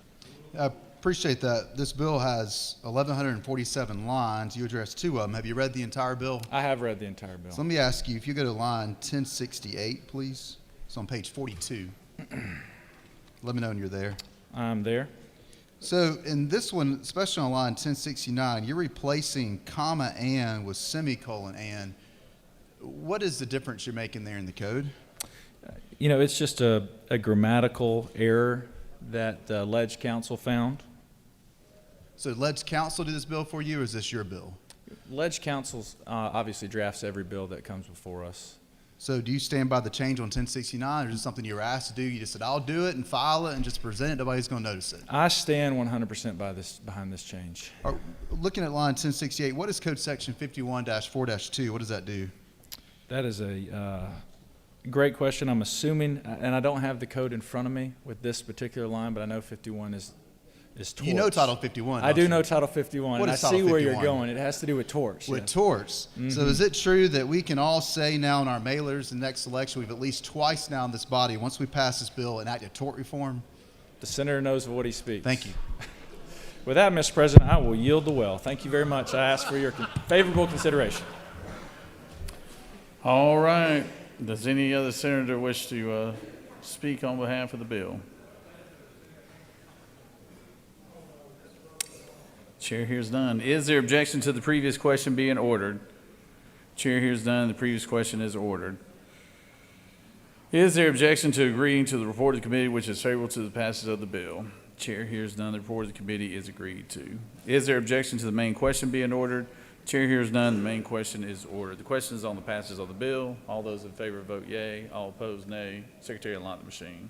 I appreciate that. This bill has 1,147 lines. You addressed 2 of them. Have you read the entire bill? I have read the entire bill. So let me ask you, if you go to line 1068, please. It's on page 42. Let me know when you're there. I'm there. So in this one, especially on line 1069, you're replacing comma and with semicolon and. What is the difference you're making there in the code? You know, it's just a grammatical error that the Ledge Council found. So did Ledge Council do this bill for you, or is this your bill? Ledge Council obviously drafts every bill that comes before us. So do you stand by the change on 1069, or is it something you were asked to do? You just said, I'll do it and file it and just present it. Nobody's going to notice it. I stand 100% behind this change. Looking at line 1068, what is code section 51-4-2? What does that do? That is a great question. I'm assuming, and I don't have the code in front of me with this particular line, but I know 51 is torts. You know Title 51. I do know Title 51. What and is I Title see where 51? you're going. It has to do with torts. With yes. torts. Mm-hmm. So is it true that we can all say now in our mailers in the next election, we've at least twice now in this body, once we pass this bill, enacted tort reform? The senator knows of what he speaks. Thank you. With that, Mr. President, I will yield the well. Thank you very much. I ask for your favorable consideration. All right. Does any other senator wish to speak on behalf of the bill? Chair hears none. Is there objection to the previous question being ordered? Chair hears none. The previous question is ordered. Is there objection to agreeing to the report of the committee which is favorable to the passage of the bill? Chair hears none. The report of the committee is agreed to. Is there objection to the main question being ordered? Chair hears none. The main question is ordered. The question is on the passage of the bill. All those in favor vote yea. All opposed, nay. Secretary, unlock the machine.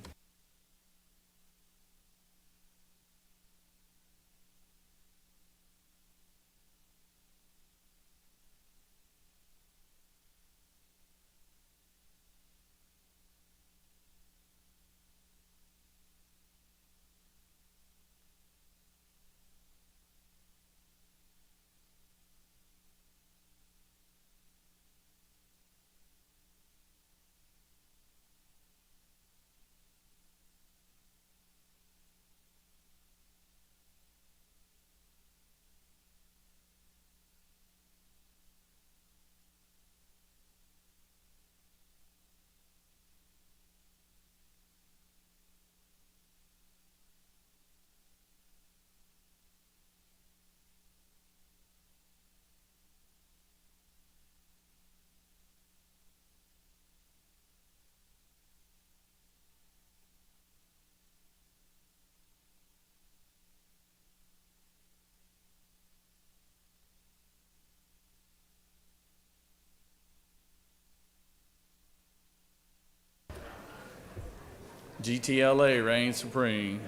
GTLA reigns supreme.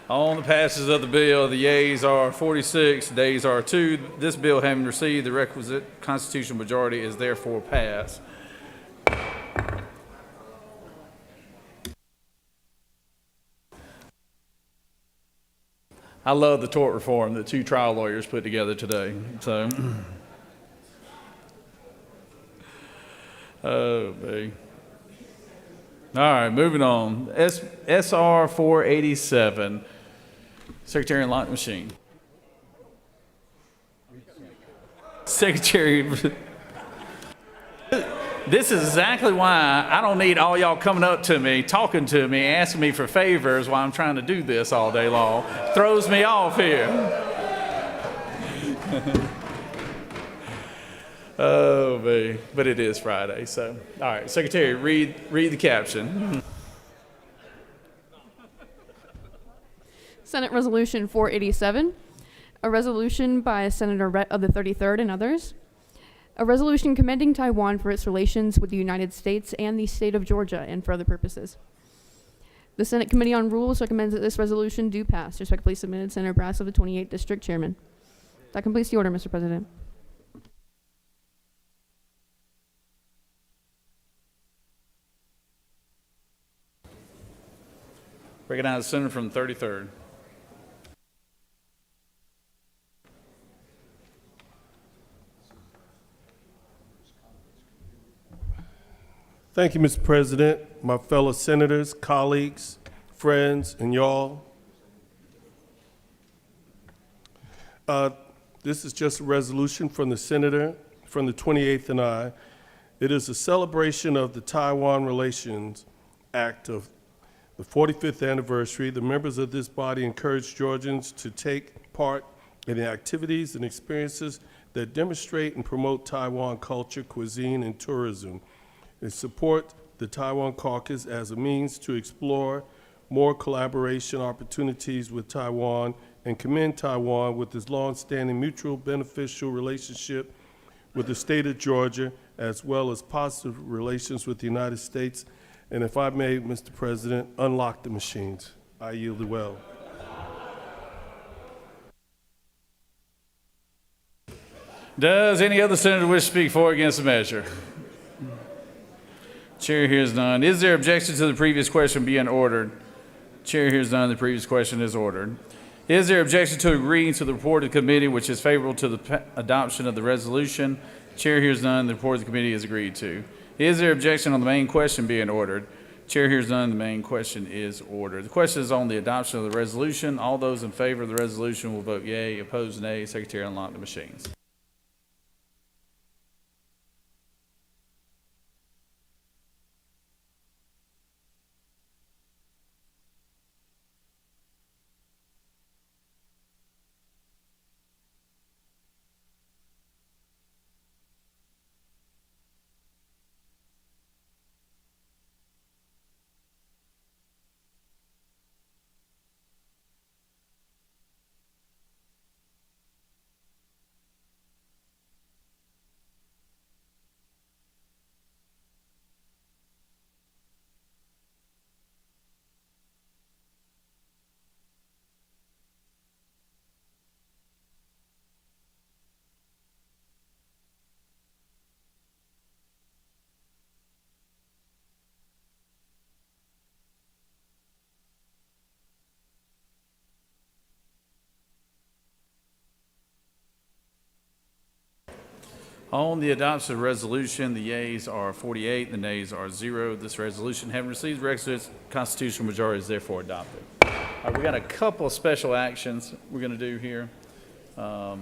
On the passage of the bill, the yeas are 46, nays are 2. This bill, having received the requisite constitutional majority, is therefore passed. I love the tort reform that 2 trial lawyers put together today. So, oh, man. All right, moving on. SR 487. Secretary, unlock the machine. Secretary, this is exactly why I don't need all y'all coming up to me, talking to me, asking me for favors while I'm trying to do this all day long. Throws me off here. Oh, man. But it is Friday, so. All right, Secretary, read the caption. Senate Resolution 487, a resolution by Senator Rett of the 33rd and others. A resolution commending Taiwan for its relations with the United States and the state of Georgia and for other purposes. The Senate Committee on Rules recommends that this resolution do pass. Respectfully submitted, Senator Brass of the 28th District Chairman. That completes the order, Mr. President. Recognize the senator from the 33rd. Thank you, Mr. President, my fellow senators, colleagues, friends, and y'all. This is just a resolution from the senator from the 28th and I. It is a celebration of the Taiwan Relations Act of the 45th anniversary. The members of this body encourage Georgians to take part in the activities and experiences that demonstrate and promote Taiwan culture, cuisine, and tourism, and support the Taiwan Caucus as a means to explore more collaboration opportunities with Taiwan and commend Taiwan with its long-standing mutual beneficial relationship with the state of Georgia, as well as positive relations with the United States. And if I may, Mr. President, unlock the machines. I yield the well. Does any other senator wish to speak for or against the measure? Chair hears none. Is there objection to the previous question being ordered? Chair hears none. The previous question is ordered. Is there objection to agreeing to the report of the committee which is favorable to the adoption of the resolution? Chair hears none. The report of the committee is agreed to. Is there objection on the main question being ordered? Chair hears none. The main question is ordered. The question is on the adoption of the resolution. All those in favor of the resolution will vote yea. Opposed, nay. Secretary, unlock the machines. On the adoption of the resolution, the yeas are 48, the nays are 0. This resolution, having received the requisite constitutional majority, is therefore adopted. All right, we got a couple of special actions we're going to do here. I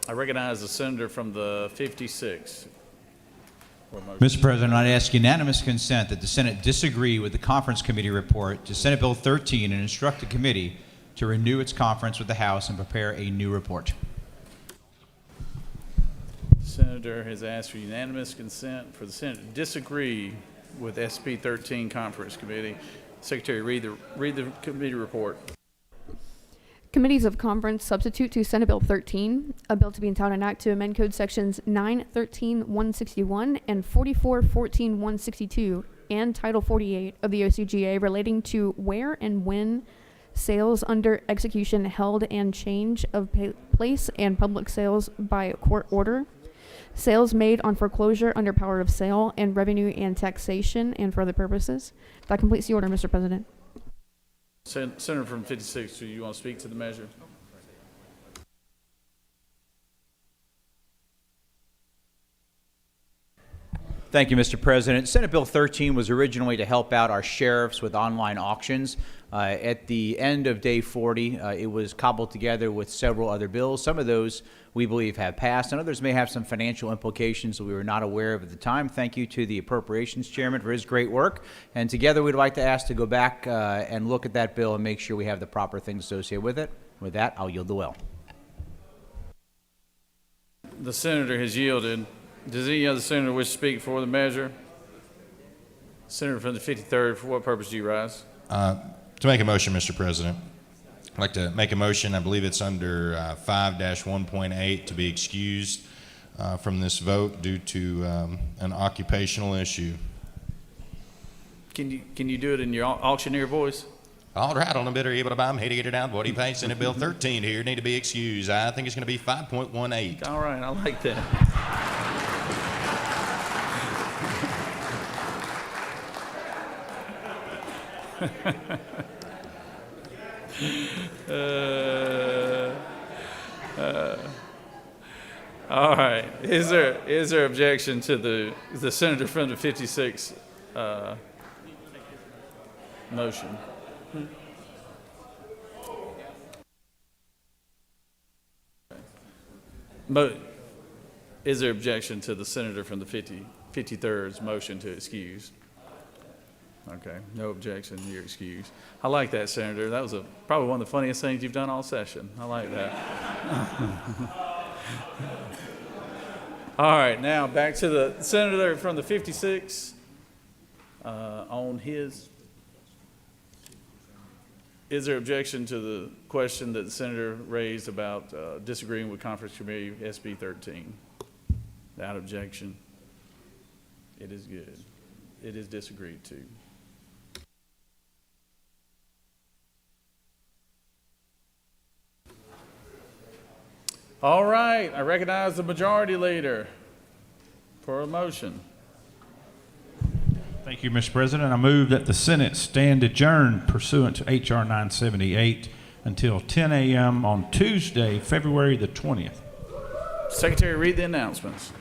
recognize the senator from the 56. Mr. President, I'd ask unanimous consent that the Senate disagree with the conference committee report to Senate Bill 13 and instruct the committee to renew its conference with the House and prepare a new report. Senator has asked for unanimous consent for the Senate to disagree with SB 13 Conference Committee. Secretary, read the committee report. Committees of Conference substitute to Senate Bill 13, a bill to be entitled an act to amend Code Sections 913-161 and 4414-162 and Title 48 of the OCGA relating to where and when sales under execution held and change of place and public sales by court order, sales made on foreclosure under power of sale, and revenue and taxation and for other purposes. That completes the order, Mr. President. Senator from 56, do you want to speak to the measure? Thank you, Mr. President. Senate Bill 13 was originally to help out our sheriffs with online auctions. At the end of day 40, it was cobbled together with several other bills. Some of those we believe have passed, and others may have some financial implications that we were not aware of at the time. Thank you to the Appropriations Chairman for his great work. And together we'd like to ask to go back and look at that bill and make sure we have the proper things associated with it. With that, I'll yield the will. The senator has yielded. Does any other senator wish to speak for the measure? Senator from the 53rd, for what purpose do you rise? To make a motion, Mr. President. I'd like to make a motion, I believe it's under 5-1.8, to be excused from this vote due to an occupational issue. Can you do it in your auctioneer voice? All right, on a bidder able to buy them, hey to get it down, what he pays, Senate Bill 13 here, need to be excused. I think it's going to be 5.18. All right, I like that. All right. Is there objection to the senator from the 56 motion? Is there objection to the senator from the 53rd's motion to excuse? Okay, no objection, you're excused. I like that, Senator. That was probably one of the funniest things you've done all session. I like that. All right, now back to the senator from the 56 on his. Is there objection to the question that the senator raised about disagreeing with Conference Committee SB 13? Without objection, it is good. It is disagreed to. All right, I recognize the majority leader for a motion. Thank you, Mr. President. I move that the Senate stand adjourned pursuant to H.R. 978 until 10 a.m. on Tuesday, February the 20th. Secretary, read the announcements.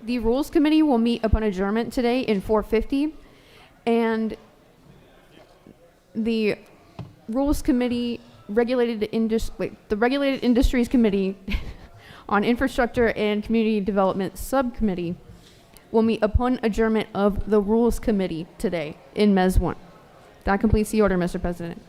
The Rules Committee will meet upon adjournment today in 4:50, and the Rules Committee the Regulated Industries Committee on Infrastructure and Community Development Subcommittee will meet upon adjournment of the Rules Committee today in Mez 1. That completes the order, Mr. President.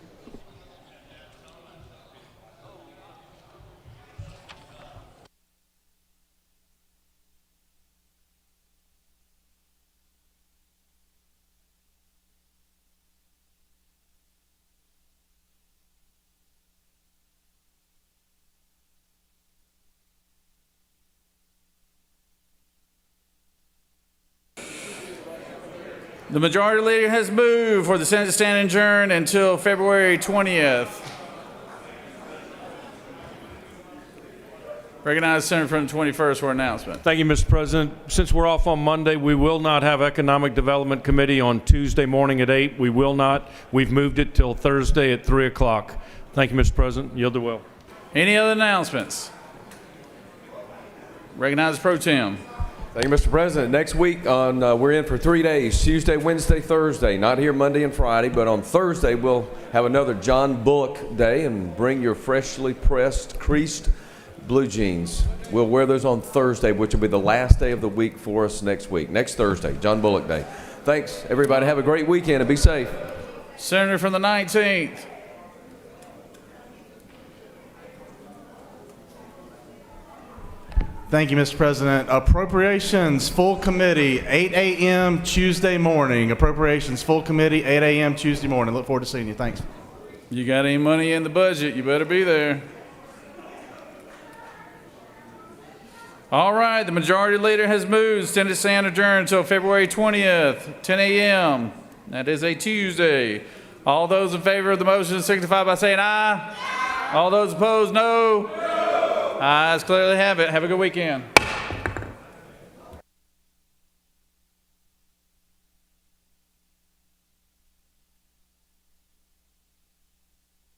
The majority leader has moved for the Senate to stand adjourned until February 20th. Recognize the Senator from the 21st for announcement. Thank you, Mr. President. Since we're off on Monday, we will not have Economic Development Committee on Tuesday morning at 8. We will not. We've moved it till Thursday at 3 o'clock. Thank you, Mr. President. Yield the will. Any other announcements? Recognize Pro Tem. Thank you, Mr. President. Next week, we're in for 3 days, Tuesday, Wednesday, Thursday. Not here Monday and Friday, but on Thursday we'll have another John Bullock Day and bring your freshly pressed, creased blue jeans. We'll wear those on Thursday, which will be the last day of the week for us next week. Next Thursday, John Bullock Day. Thanks, everybody. Have a great weekend and be safe. Senator from the 19th. Thank you, Mr. President. Appropriations Full Committee, 8 a.m. Tuesday morning. Appropriations Full Committee, 8 a.m. Tuesday morning. Look forward to seeing you. Thanks. You got any money in the budget, you better be there. All right, the majority leader has moved. Senate stand adjourned until February 20th, 10 a.m. That is a Tuesday. All those in favor of the motion signify by saying aye. All those opposed, no. Ayes clearly have it. Have a good weekend.